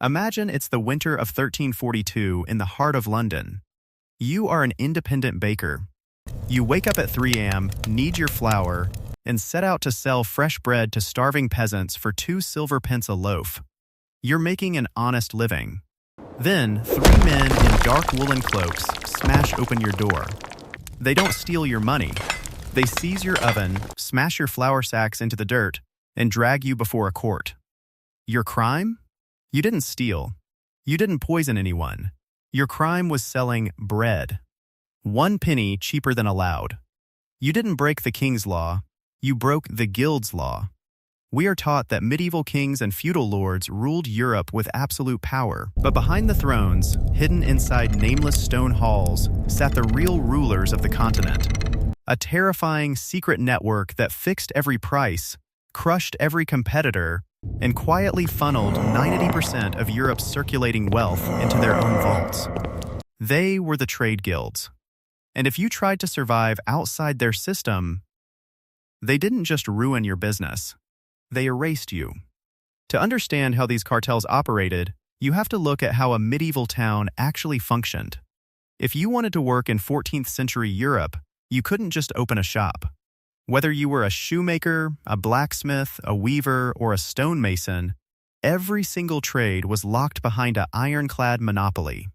Imagine it's the winter of 1342 in the heart of London. You are an independent baker. You wake up at 3 a.m., knead your flour, and set out to sell fresh bread to starving peasants for 2 silver pence a loaf. You're making an honest living. Then, 3 men in dark woolen cloaks smash open your door. They don't steal your money. They seize your oven, smash your flour sacks into the dirt, and drag you before a court. Your crime? You didn't steal. You didn't poison anyone. Your crime was selling bread. 1 penny cheaper than allowed. You didn't break the king's law. You broke the guild's law. We are taught that medieval kings and feudal lords ruled Europe with absolute power. But behind the thrones, hidden inside nameless stone halls, sat the real rulers of the continent. A terrifying secret network that fixed every price, crushed every competitor, and quietly funneled 90% of Europe's circulating wealth into their own vaults. They were the trade guilds. And if you tried to survive outside their system, they didn't just ruin your business. They erased you. To understand how these cartels operated, you have to look at how a medieval town actually functioned. If you wanted to work in 14th century Europe, you couldn't just open a shop. Whether you were a shoemaker, a blacksmith, a weaver, or a stonemason, every single trade was locked behind an ironclad monopoly.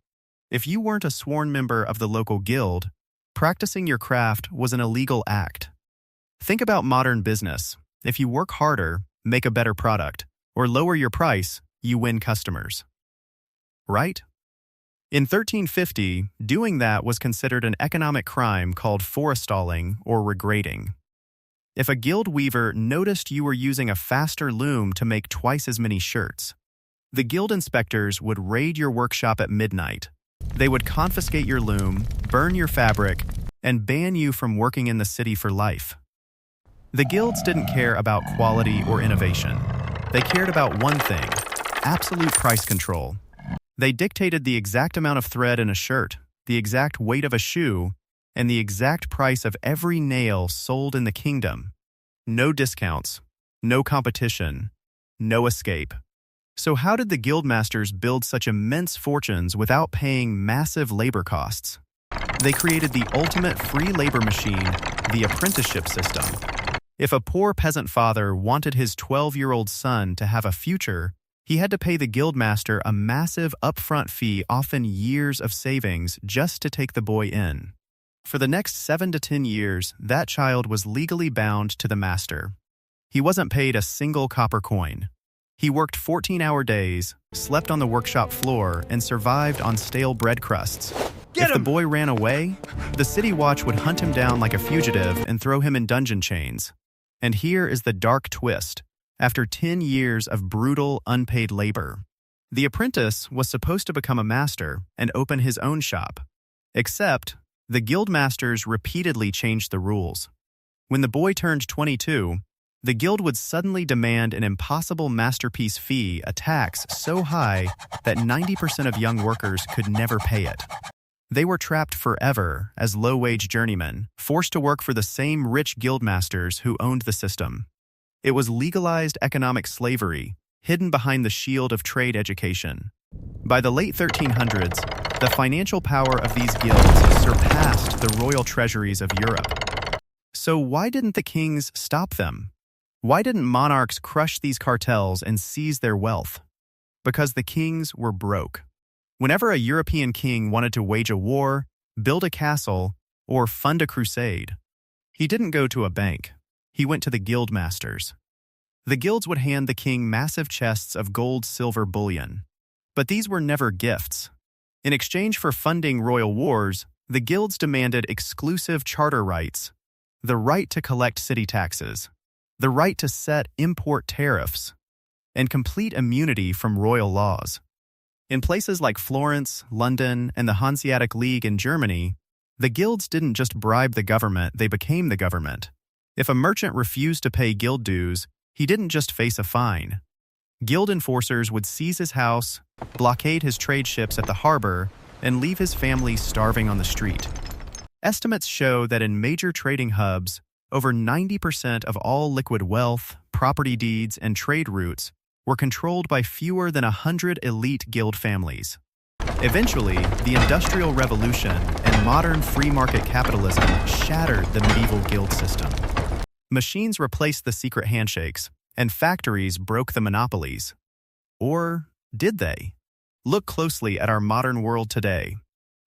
If you weren't a sworn member of the local guild, practicing your craft was an illegal act. Think about modern business. If you work harder, make a better product, or lower your price, you win customers. Right? In 1350, doing that was considered an economic crime called forestalling or regrading. If a guild weaver noticed you were using a faster loom to make twice as many shirts, the guild inspectors would raid your workshop at midnight. They would confiscate your loom, burn your fabric, and ban you from working in the city for life. The guilds didn't care about quality or innovation. They cared about one thing: absolute price control. They dictated the exact amount of thread in a shirt, the exact weight of a shoe, and the exact price of every nail sold in the kingdom. No discounts, no competition, no escape. So how did the guildmasters build such immense fortunes without paying massive labor costs? They created the ultimate free labor machine, the apprenticeship system. If a poor peasant father wanted his 12-year-old son to have a future, he had to pay the guildmaster a massive upfront fee, often years of savings, just to take the boy in. For the next 7 to 10 years, that child was legally bound to the master. He wasn't paid a single copper coin. He worked 14-hour days, slept on the workshop floor, and survived on stale bread crusts. If the boy ran away, the city watch would hunt him down like a fugitive and throw him in dungeon chains. And here is the dark twist. After 10 years of brutal, unpaid labor, the apprentice was supposed to become a master and open his own shop. Except, the guildmasters repeatedly changed the rules. When the boy turned 22, the guild would suddenly demand an impossible masterpiece fee, a tax so high that 90% of young workers could never pay it. They were trapped forever as low-wage journeymen, forced to work for the same rich guildmasters who owned the system. It was legalized economic slavery, hidden behind the shield of trade education. By the late 1300s, the financial power of these guilds surpassed the royal treasuries of Europe. So why didn't the kings stop them? Why didn't monarchs crush these cartels and seize their wealth? Because the kings were broke. Whenever a European king wanted to wage a war, build a castle, or fund a crusade, he didn't go to a bank. He went to the guild masters. The guilds would hand the king massive chests of gold, silver bullion. But these were never gifts. In exchange for funding royal wars, the guilds demanded exclusive charter rights, the right to collect city taxes, the right to set import tariffs, and complete immunity from royal laws. In places like Florence, London, and the Hanseatic League in Germany, the guilds didn't just bribe the government, they became the government. If a merchant refused to pay guild dues, he didn't just face a fine. Guild enforcers would seize his house, blockade his trade ships at the harbor, and leave his family starving on the street. Estimates show that in major trading hubs, over 90% of all liquid wealth, property deeds, and trade routes were controlled by fewer than 100 elite guild families. Eventually, the Industrial Revolution and modern free market capitalism shattered the medieval guild system. Machines replaced the secret handshakes, and factories broke the monopolies. Or did they? Look closely at our modern world today.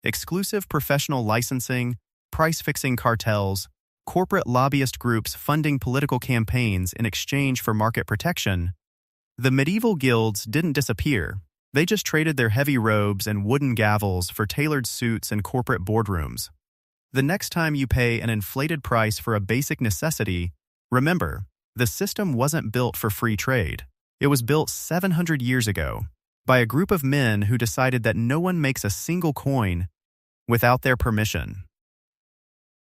Exclusive professional licensing, price-fixing cartels, corporate lobbyist groups funding political campaigns in exchange for market protection. The medieval guilds didn't disappear. They just traded their heavy robes and wooden gavels for tailored suits and corporate boardrooms. The next time you pay an inflated price for a basic necessity, remember, the system wasn't built for free trade. It was built 700 years ago by a group of men who decided that no one makes a single coin without their permission.